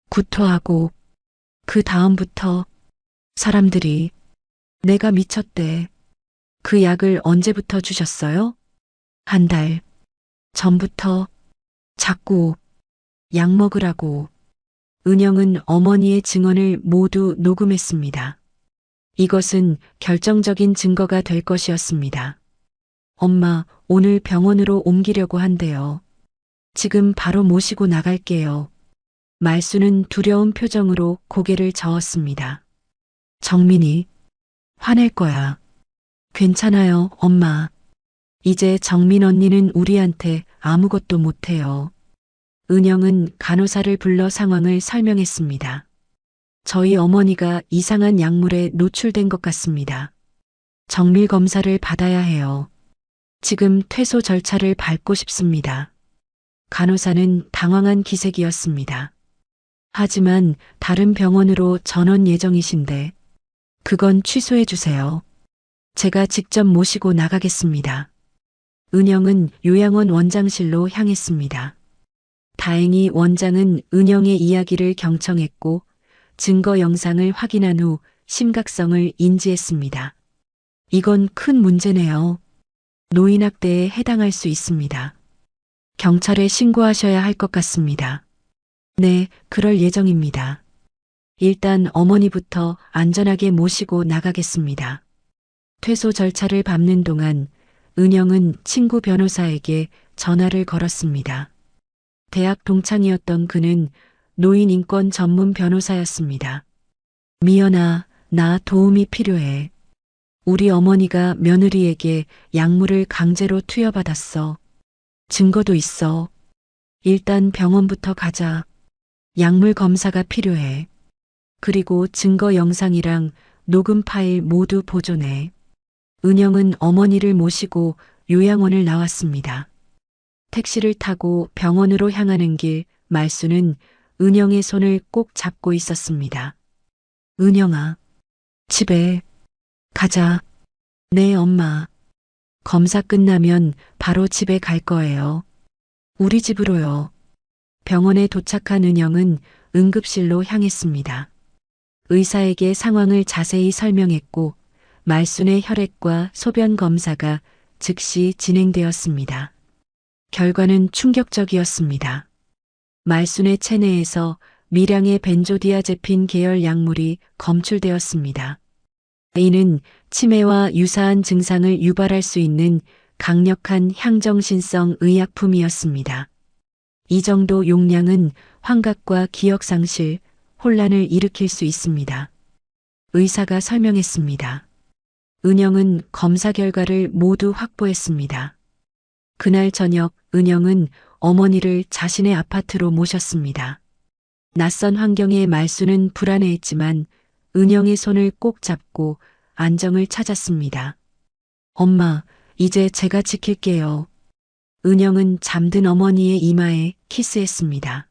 구토하고 그 다음부터 사람들이 내가 미쳤대. 그 약을 언제부터 주셨어요? 한 달 전부터 자꾸 약 먹으라고. 은영은 어머니의 증언을 모두 녹음했습니다. 이것은 결정적인 증거가 될 것이었습니다. 엄마, 오늘 병원으로 옮기려고 한대요. 지금 바로 모시고 나갈게요. 말순은 두려운 표정으로 고개를 저었습니다. 정민이, 화낼 거야. 괜찮아요, 엄마. 이제 정민 언니는 우리한테 아무것도 못해요. 은영은 간호사를 불러 상황을 설명했습니다. 저희 어머니가 이상한 약물에 노출된 것 같습니다. 정밀 검사를 받아야 해요. 지금 퇴소 절차를 밟고 싶습니다. 간호사는 당황한 기색이었습니다. 하지만 다른 병원으로 전원 예정이신데 그건 취소해 주세요. 제가 직접 모시고 나가겠습니다. 은영은 요양원 원장실로 향했습니다. 다행히 원장은 은영의 이야기를 경청했고 증거 영상을 확인한 후 심각성을 인지했습니다. 이건 큰 문제네요. 노인학대에 해당할 수 있습니다. 경찰에 신고하셔야 할 것 같습니다. 네, 그럴 예정입니다. 일단 어머니부터 안전하게 모시고 나가겠습니다. 퇴소 절차를 밟는 동안 은영은 친구 변호사에게 전화를 걸었습니다. 대학 동창이었던 그는 노인 인권 전문 변호사였습니다. 미연아, 나 도움이 필요해. 우리 어머니가 며느리에게 약물을 강제로 투여받았어. 증거도 있어. 일단 병원부터 가자. 약물 검사가 필요해. 그리고 증거 영상이랑 녹음 파일 모두 보존해. 은영은 어머니를 모시고 요양원을 나왔습니다. 택시를 타고 병원으로 향하는 길, 말수는 은영의 손을 꼭 잡고 있었습니다. 은영아, 집에 가자. 네, 엄마. 검사 끝나면 바로 집에 갈 거예요. 우리 집으로요. 병원에 도착한 은영은 응급실로 향했습니다. 의사에게 상황을 자세히 설명했고 말순의 혈액과 소변 검사가 즉시 진행되었습니다. 결과는 충격적이었습니다. 말순의 체내에서 미량의 벤조디아제핀 계열 약물이 검출되었습니다. 이는 치매와 유사한 증상을 유발할 수 있는 강력한 향정신성 의약품이었습니다. 이 정도 용량은 환각과 기억상실, 혼란을 일으킬 수 있습니다. 의사가 설명했습니다. 은영은 검사 결과를 모두 확보했습니다. 그날 저녁 은영은 어머니를 자신의 아파트로 모셨습니다. 낯선 환경의 말수는 불안해했지만 은영의 손을 꼭 잡고 안정을 찾았습니다. 엄마, 이제 제가 지킬게요. 은영은 잠든 어머니의 이마에 키스했습니다.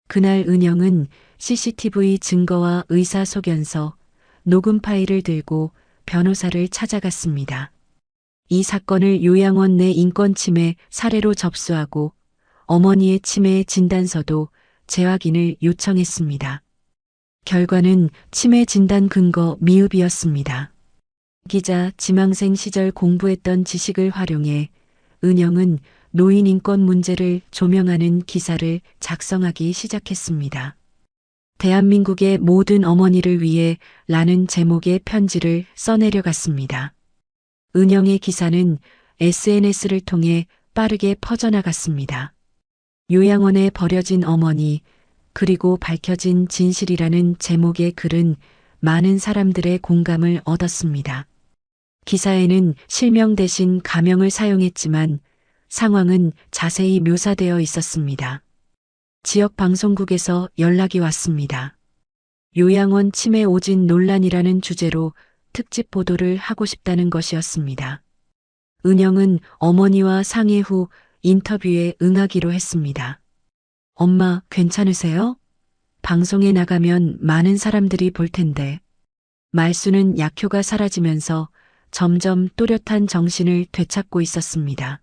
그날 은영은 CCTV 증거와 의사소견서, 녹음 파일을 들고 변호사를 찾아갔습니다. 이 사건을 요양원 내 인권침해 사례로 접수하고 어머니의 치매 진단서도 재확인을 요청했습니다. 결과는 치매 진단 근거 미흡이었습니다. 기자 지망생 시절 공부했던 지식을 활용해 은영은 노인 인권 문제를 조명하는 기사를 작성하기 시작했습니다. 대한민국의 모든 어머니를 위해 라는 제목의 편지를 써내려갔습니다. 은영의 기사는 SNS를 통해 빠르게 퍼져나갔습니다. 요양원에 버려진 어머니, 그리고 밝혀진 진실이라는 제목의 글은 많은 사람들의 공감을 얻었습니다. 기사에는 실명 대신 가명을 사용했지만 상황은 자세히 묘사되어 있었습니다. 지역 방송국에서 연락이 왔습니다. 요양원 치매 오진 논란이라는 주제로 특집 보도를 하고 싶다는 것이었습니다. 은영은 어머니와 상의 후 인터뷰에 응하기로 했습니다. 엄마, 괜찮으세요? 방송에 나가면 많은 사람들이 볼 텐데. 말수는 약효가 사라지면서 점점 또렷한 정신을 되찾고 있었습니다.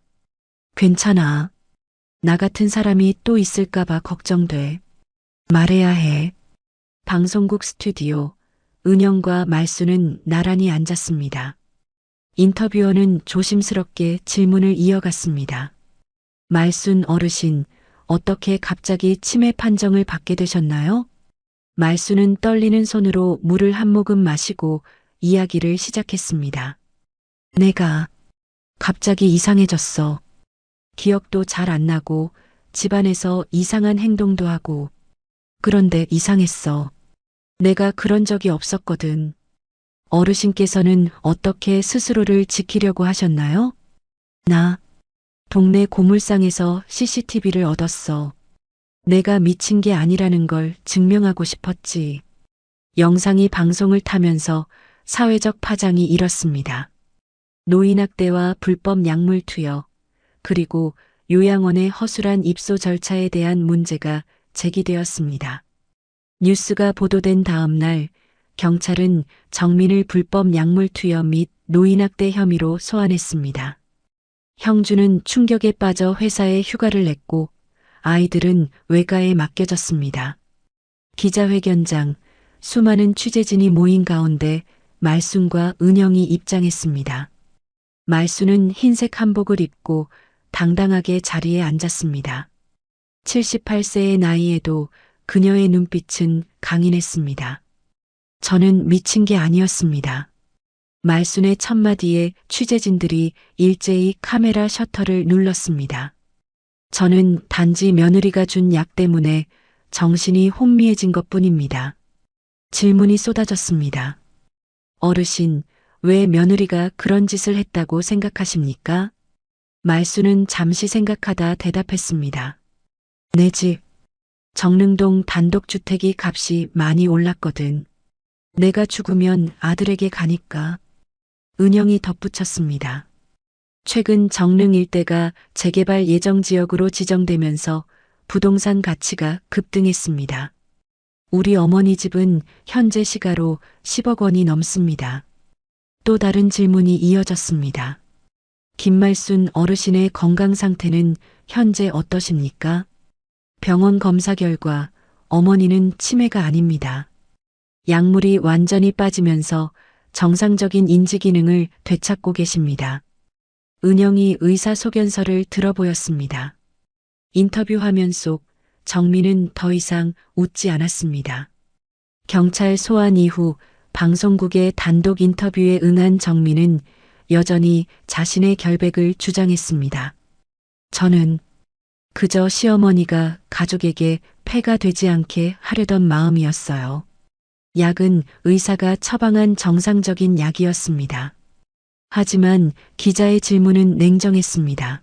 괜찮아. 나 같은 사람이 또 있을까봐 걱정돼. 말해야 해. 방송국 스튜디오, 은영과 말수는 나란히 앉았습니다. 인터뷰어는 조심스럽게 질문을 이어갔습니다. 말순 어르신, 어떻게 갑자기 치매 판정을 받게 되셨나요? 말수는 떨리는 손으로 물을 한 모금 마시고 이야기를 시작했습니다. 내가 갑자기 이상해졌어. 기억도 잘 안 나고 집안에서 이상한 행동도 하고. 그런데 이상했어. 내가 그런 적이 없었거든. 어르신께서는 어떻게 스스로를 지키려고 하셨나요? 나 동네 고물상에서 CCTV를 얻었어. 내가 미친 게 아니라는 걸 증명하고 싶었지. 영상이 방송을 타면서 사회적 파장이 일었습니다. 노인학대와 불법 약물 투여, 그리고 요양원의 허술한 입소 절차에 대한 문제가 제기되었습니다. 뉴스가 보도된 다음 날 경찰은 정민을 불법 약물 투여 및 노인학대 혐의로 소환했습니다. 형주는 충격에 빠져 회사에 휴가를 냈고 아이들은 외가에 맡겨졌습니다. 기자회견장, 수많은 취재진이 모인 가운데 말순과 은영이 입장했습니다. 말순은 흰색 한복을 입고 당당하게 자리에 앉았습니다. 78세의 나이에도 그녀의 눈빛은 강인했습니다. 저는 미친 게 아니었습니다. 말순의 첫마디에 취재진들이 일제히 카메라 셔터를 눌렀습니다. 저는 단지 며느리가 준 약 때문에 정신이 혼미해진 것뿐입니다. 질문이 쏟아졌습니다. 어르신, 왜 며느리가 그런 짓을 했다고 생각하십니까? 말수는 잠시 생각하다 대답했습니다. 내 집, 정릉동 단독주택이 값이 많이 올랐거든. 내가 죽으면 아들에게 가니까. 은영이 덧붙였습니다. 최근 정릉 일대가 재개발 예정 지역으로 지정되면서 부동산 가치가 급등했습니다. 우리 어머니 집은 현재 시가로 10억 원이 넘습니다. 또 다른 질문이 이어졌습니다. 김말순 어르신의 건강 상태는 현재 어떠십니까? 병원 검사 결과 어머니는 치매가 아닙니다. 약물이 완전히 빠지면서 정상적인 인지 기능을 되찾고 계십니다. 은영이 의사소견서를 들어보였습니다. 인터뷰 화면 속 정민은 더 이상 웃지 않았습니다. 경찰 소환 이후 방송국의 단독 인터뷰에 응한 정민은 여전히 자신의 결백을 주장했습니다. 저는 그저 시어머니가 가족에게 폐가 되지 않게 하려던 마음이었어요. 약은 의사가 처방한 정상적인 약이었습니다. 하지만 기자의 질문은 냉정했습니다.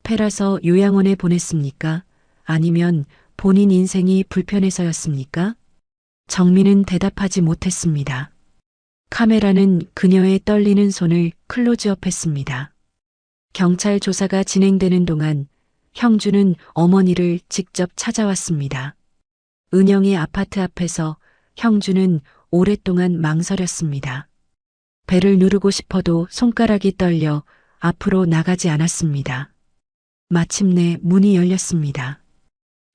폐라서 요양원에 보냈습니까? 아니면 본인 인생이 불편해서였습니까? 정민은 대답하지 못했습니다. 카메라는 그녀의 떨리는 손을 클로즈업했습니다. 경찰 조사가 진행되는 동안 형주는 어머니를 직접 찾아왔습니다. 은영의 아파트 앞에서 형주는 오랫동안 망설였습니다. 배를 누르고 싶어도 손가락이 떨려 앞으로 나가지 않았습니다. 마침내 문이 열렸습니다.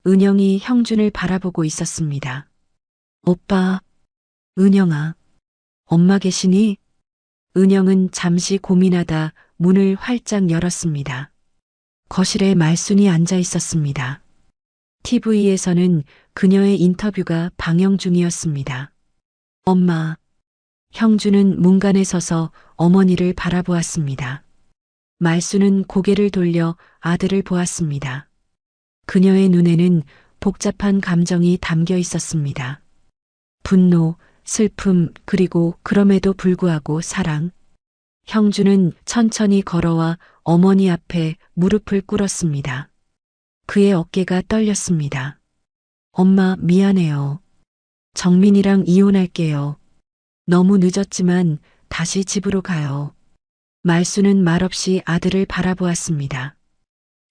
은영이 형준을 바라보고 있었습니다. 오빠, 은영아, 엄마 계시니? 은영은 잠시 고민하다 문을 활짝 열었습니다. 거실에 말순이 앉아 있었습니다. TV에서는 그녀의 인터뷰가 방영 중이었습니다. 엄마, 형주는 문간에 서서 어머니를 바라보았습니다. 말순은 고개를 돌려 아들을 보았습니다. 그녀의 눈에는 복잡한 감정이 담겨 있었습니다. 분노, 슬픔, 그리고 그럼에도 불구하고 사랑. 형주는 천천히 걸어와 어머니 앞에 무릎을 꿇었습니다. 그의 어깨가 떨렸습니다. 엄마, 미안해요. 정민이랑 이혼할게요. 너무 늦었지만 다시 집으로 가요. 말수는 말없이 아들을 바라보았습니다.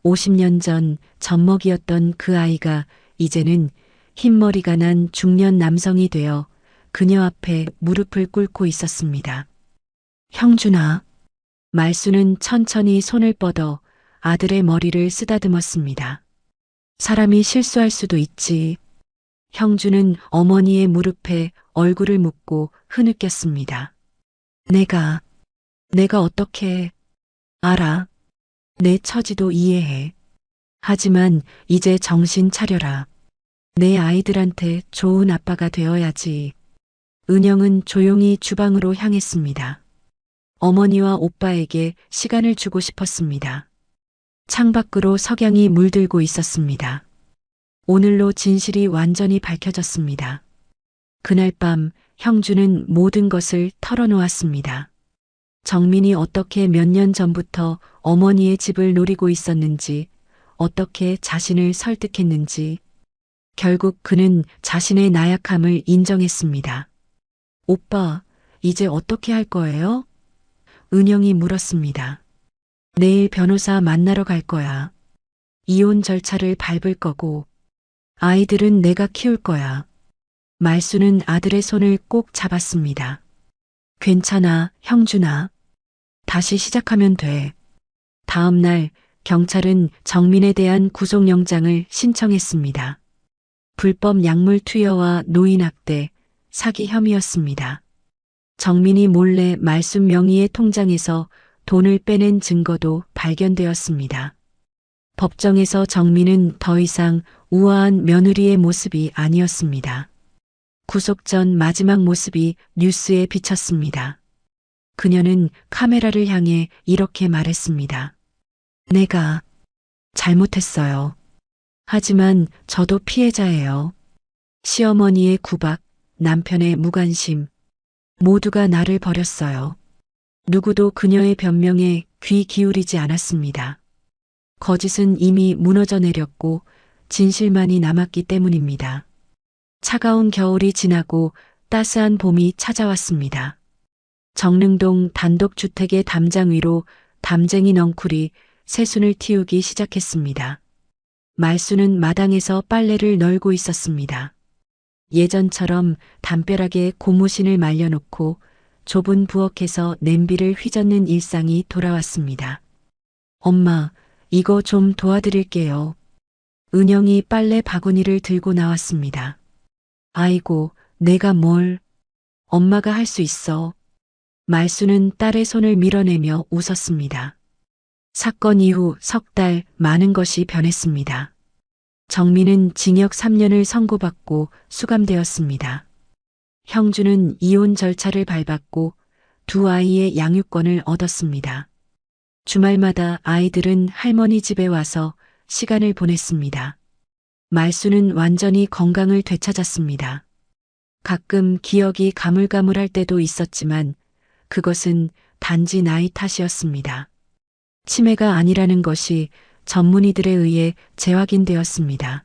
50년 전 젖먹이었던 그 아이가 이제는 흰머리가 난 중년 남성이 되어 그녀 앞에 무릎을 꿇고 있었습니다. 형준아. 말수는 천천히 손을 뻗어 아들의 머리를 쓰다듬었습니다. 사람이 실수할 수도 있지. 형준은 어머니의 무릎에 얼굴을 묻고 흐느꼈습니다. 내가 어떻게 알아? 내 처지도 이해해. 하지만 이제 정신 차려라. 내 아이들한테 좋은 아빠가 되어야지. 은영은 조용히 주방으로 향했습니다. 어머니와 오빠에게 시간을 주고 싶었습니다. 창밖으로 석양이 물들고 있었습니다. 오늘로 진실이 완전히 밝혀졌습니다. 그날 밤 형주는 모든 것을 털어놓았습니다. 정민이 어떻게 몇 년 전부터 어머니의 집을 노리고 있었는지, 어떻게 자신을 설득했는지, 결국 그는 자신의 나약함을 인정했습니다. 오빠, 이제 어떻게 할 거예요? 은영이 물었습니다. 내일 변호사 만나러 갈 거야. 이혼 절차를 밟을 거고, 아이들은 내가 키울 거야. 말수는 아들의 손을 꼭 잡았습니다. 괜찮아, 형준아. 다시 시작하면 돼. 다음 날 경찰은 정민에 대한 구속영장을 신청했습니다. 불법 약물 투여와 노인학대, 사기 혐의였습니다. 정민이 몰래 말순 명의의 통장에서 돈을 빼낸 증거도 발견되었습니다. 법정에서 정민은 더 이상 우아한 며느리의 모습이 아니었습니다. 구속 전 마지막 모습이 뉴스에 비쳤습니다. 그녀는 카메라를 향해 이렇게 말했습니다. 내가 잘못했어요. 하지만 저도 피해자예요. 시어머니의 구박, 남편의 무관심, 모두가 나를 버렸어요. 누구도 그녀의 변명에 귀 기울이지 않았습니다. 거짓은 이미 무너져 내렸고 진실만이 남았기 때문입니다. 차가운 겨울이 지나고 따스한 봄이 찾아왔습니다. 정릉동 단독주택의 담장 위로 담쟁이 넝쿨이 새순을 틔우기 시작했습니다. 말수는 마당에서 빨래를 널고 있었습니다. 예전처럼 담벼락에 고무신을 말려놓고 좁은 부엌에서 냄비를 휘젓는 일상이 돌아왔습니다. 엄마, 이거 좀 도와드릴게요. 은영이 빨래 바구니를 들고 나왔습니다. 아이고, 내가 뭘. 엄마가 할 수 있어. 말수는 딸의 손을 밀어내며 웃었습니다. 사건 이후 석 달 많은 것이 변했습니다. 정민은 징역 3년을 선고받고 수감되었습니다. 형주는 이혼 절차를 밟았고 두 아이의 양육권을 얻었습니다. 주말마다 아이들은 할머니 집에 와서 시간을 보냈습니다. 말수는 완전히 건강을 되찾았습니다. 가끔 기억이 가물가물할 때도 있었지만 그것은 단지 나이 탓이었습니다. 치매가 아니라는 것이 전문의들에 의해 재확인되었습니다.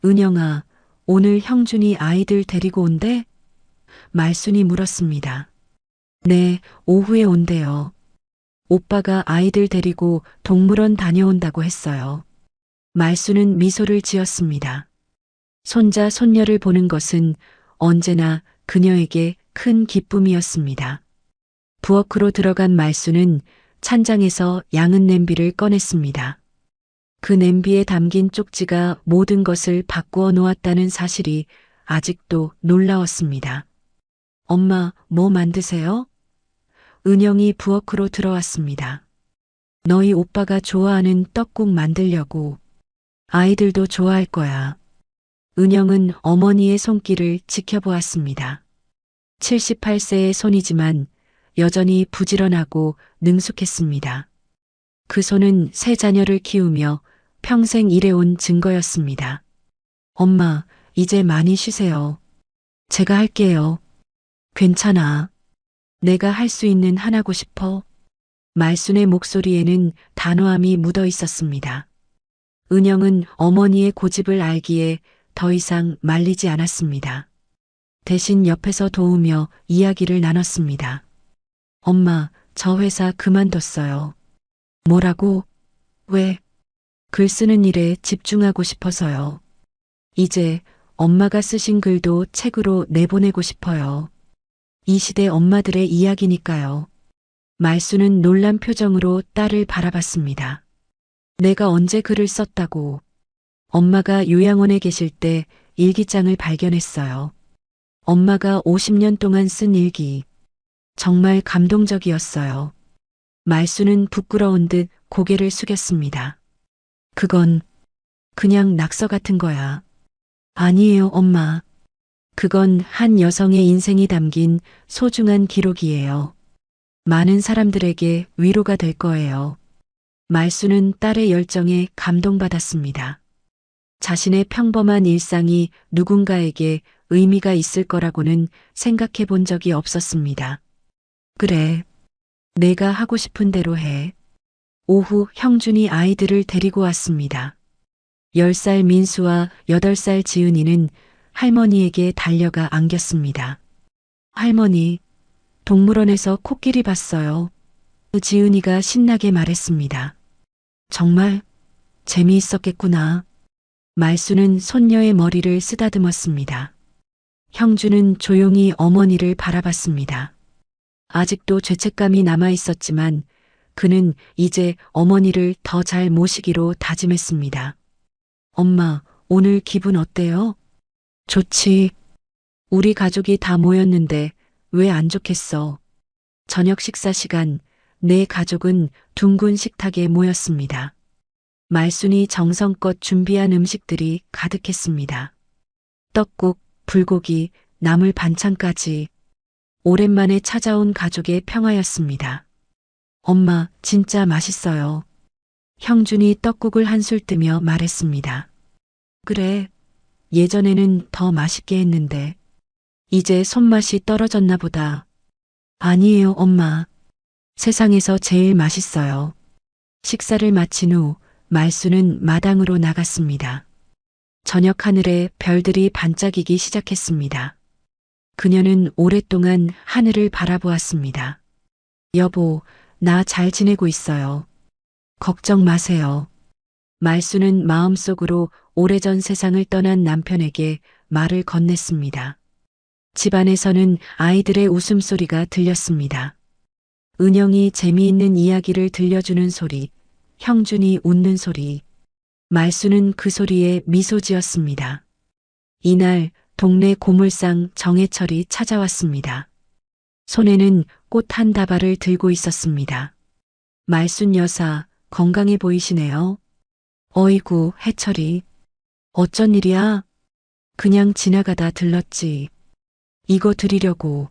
은영아, 오늘 형준이 아이들 데리고 온대? 말순이 물었습니다. 네, 오후에 온대요. 오빠가 아이들 데리고 동물원 다녀온다고 했어요. 말수는 미소를 지었습니다. 손자, 손녀를 보는 것은 언제나 그녀에게 큰 기쁨이었습니다. 부엌으로 들어간 말수는 찬장에서 양은 냄비를 꺼냈습니다. 그 냄비에 담긴 쪽지가 모든 것을 바꾸어 놓았다는 사실이 아직도 놀라웠습니다. 엄마, 뭐 만드세요? 은영이 부엌으로 들어왔습니다. 너희 오빠가 좋아하는 떡국 만들려고. 아이들도 좋아할 거야. 은영은 어머니의 손길을 지켜보았습니다. 78세의 손이지만 여전히 부지런하고 능숙했습니다. 그 손은 세 자녀를 키우며 평생 일해온 증거였습니다. 엄마, 이제 많이 쉬세요. 제가 할게요. 괜찮아. 내가 할 수 있는 한 하고 싶어. 말순의 목소리에는 단호함이 묻어 있었습니다. 은영은 어머니의 고집을 알기에 더 이상 말리지 않았습니다. 대신 옆에서 도우며 이야기를 나눴습니다. 엄마, 저 회사 그만뒀어요. 뭐라고? 왜? 글 쓰는 일에 집중하고 싶어서요. 이제 엄마가 쓰신 글도 책으로 내보내고 싶어요. 이 시대 엄마들의 이야기니까요. 말수는 놀란 표정으로 딸을 바라봤습니다. 내가 언제 글을 썼다고. 엄마가 요양원에 계실 때 일기장을 발견했어요. 엄마가 50년 동안 쓴 일기. 정말 감동적이었어요. 말수는 부끄러운 듯 고개를 숙였습니다. 그건 그냥 낙서 같은 거야. 아니에요, 엄마. 그건 한 여성의 인생이 담긴 소중한 기록이에요. 많은 사람들에게 위로가 될 거예요. 말수는 딸의 열정에 감동받았습니다. 자신의 평범한 일상이 누군가에게 의미가 있을 거라고는 생각해 본 적이 없었습니다. 그래. 내가 하고 싶은 대로 해. 오후 형준이 아이들을 데리고 왔습니다. 10살 민수와 8살 지은이는 할머니에게 달려가 안겼습니다. 할머니, 동물원에서 코끼리 봤어요. 지은이가 신나게 말했습니다. 정말 재미있었겠구나. 말수는 손녀의 머리를 쓰다듬었습니다. 형준은 조용히 어머니를 바라봤습니다. 아직도 죄책감이 남아 있었지만 그는 이제 어머니를 더 잘 모시기로 다짐했습니다. 엄마, 오늘 기분 어때요? 좋지. 우리 가족이 다 모였는데 왜 안 좋겠어? 저녁 식사 시간, 내 가족은 둥근 식탁에 모였습니다. 말순이 정성껏 준비한 음식들이 가득했습니다. 떡국, 불고기, 나물 반찬까지. 오랜만에 찾아온 가족의 평화였습니다. 엄마, 진짜 맛있어요. 형준이 떡국을 한술 뜨며 말했습니다. 그래, 예전에는 더 맛있게 했는데 이제 손맛이 떨어졌나 보다. 아니에요, 엄마. 세상에서 제일 맛있어요. 식사를 마친 후 말수는 마당으로 나갔습니다. 저녁 하늘에 별들이 반짝이기 시작했습니다. 그녀는 오랫동안 하늘을 바라보았습니다. 여보, 나 잘 지내고 있어요. 걱정 마세요. 말수는 마음속으로 오래전 세상을 떠난 남편에게 말을 건넸습니다. 집안에서는 아이들의 웃음소리가 들렸습니다. 은영이 재미있는 이야기를 들려주는 소리, 형준이 웃는 소리. 말수는 그 소리에 미소 지었습니다. 이날 동네 고물상 정해철이 찾아왔습니다. 손에는 꽃 한 다발을 들고 있었습니다. 말순 여사, 건강해 보이시네요. 어이구, 해철이. 어쩐 일이야? 그냥 지나가다 들렀지. 이거 드리려고.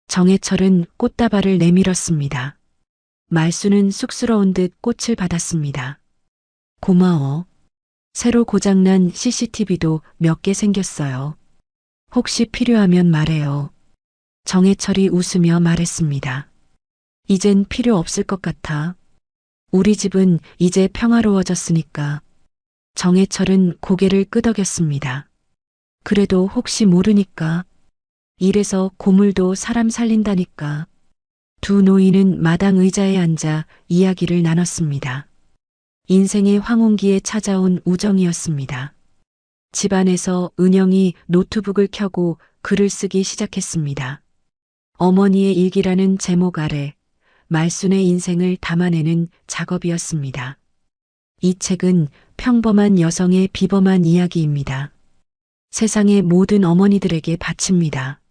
정해철은 꽃다발을 내밀었습니다. 말수는 쑥스러운 듯 꽃을 받았습니다. 고마워. 새로 고장난 CCTV도 몇 개 생겼어요. 혹시 필요하면 말해요. 정해철이 웃으며 말했습니다. 이젠 필요 없을 것 같아. 우리 집은 이제 평화로워졌으니까. 정해철은 고개를 끄덕였습니다. 그래도 혹시 모르니까. 이래서 고물도 사람 살린다니까. 두 노인은 마당 의자에 앉아 이야기를 나눴습니다. 인생의 황혼기에 찾아온 우정이었습니다. 집안에서 은영이 노트북을 켜고 글을 쓰기 시작했습니다. 어머니의 일기라는 제목 아래 말순의 인생을 담아내는 작업이었습니다. 이 책은 평범한 여성의 비범한 이야기입니다. 세상의 모든 어머니들에게 바칩니다.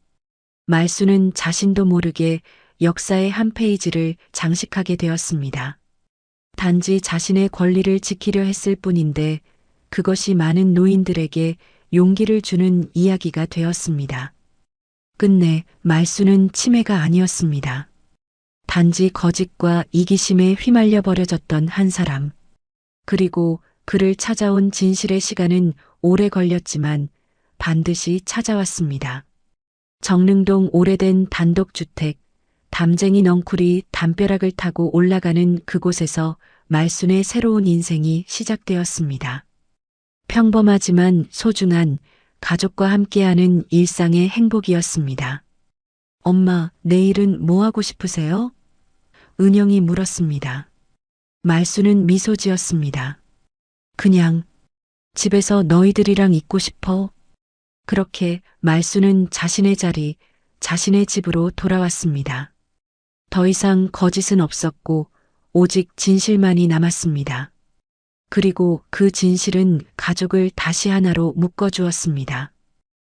말순은 자신도 모르게 역사의 한 페이지를 장식하게 되었습니다. 단지 자신의 권리를 지키려 했을 뿐인데 그것이 많은 노인들에게 용기를 주는 이야기가 되었습니다. 끝내 말수는 치매가 아니었습니다. 단지 거짓과 이기심에 휘말려 버려졌던 한 사람. 그리고 그를 찾아온 진실의 시간은 오래 걸렸지만 반드시 찾아왔습니다. 정릉동 오래된 단독주택, 담쟁이 넝쿨이 담벼락을 타고 올라가는 그곳에서 말순의 새로운 인생이 시작되었습니다. 평범하지만 소중한 가족과 함께하는 일상의 행복이었습니다. 엄마, 내일은 뭐 하고 싶으세요? 은영이 물었습니다. 말수는 미소 지었습니다. 그냥 집에서 너희들이랑 있고 싶어. 그렇게 말수는 자신의 자리, 자신의 집으로 돌아왔습니다. 더 이상 거짓은 없었고 오직 진실만이 남았습니다. 그리고 그 진실은 가족을 다시 하나로 묶어주었습니다.